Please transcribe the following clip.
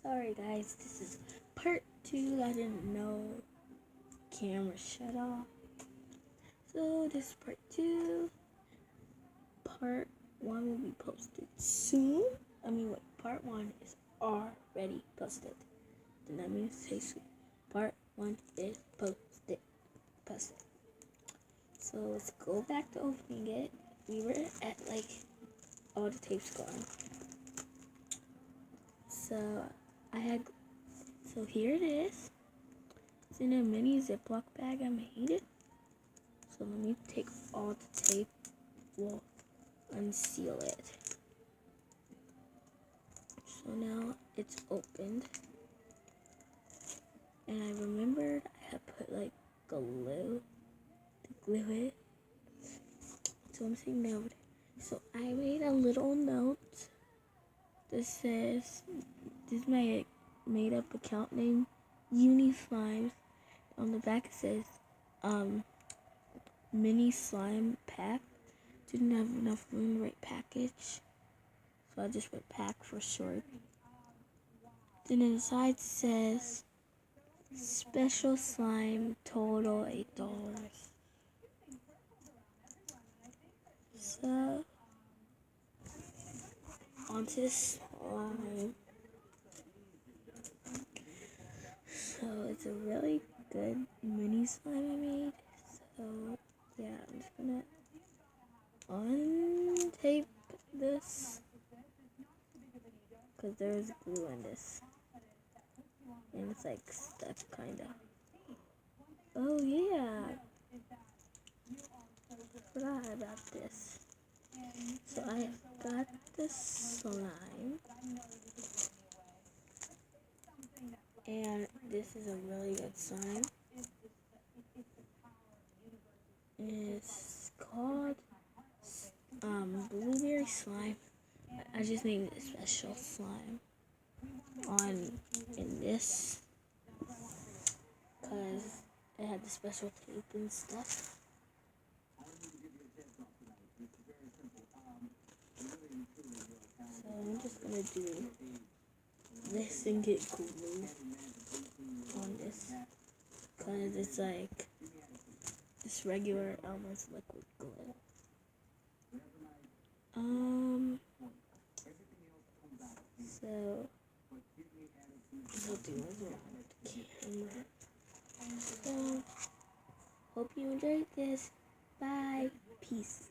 Sorry guys, this is part 2. I didn't know camera shut off. So this is part 2. Part 1 will be posted soon. Part 1 is already posted. Then that means say soon. Part 1 is posted. So let's go back to opening it. We were at all the tapes gone. So here it is. It's in a mini Ziploc bag I made. So let me take all the tape. We'll unseal it. So now it's opened. And I remembered I had put glue to glue it. So I'm saying note. So I made a little note that says, this is my made up account name, Uni Slimes. On the back it says, mini slime pack. Didn't have enough room to write package, so I just wrote pack for short. Then inside says, special slime, total $8. So, onto slime. So it's a really good mini slime I made. So yeah, I'm just gonna untape this because there's glue in this, and it's stuck kinda. Oh yeah, forgot about this. So I have got this slime, and this is a really good slime. It's called blueberry slime. I just named it special slime in this because it had the special tape and stuff. So I'm just gonna do this and get glue on this because it's this regular Elmer's liquid glue. So I'll do it around the camera. So hope you enjoyed this. Bye. Peace.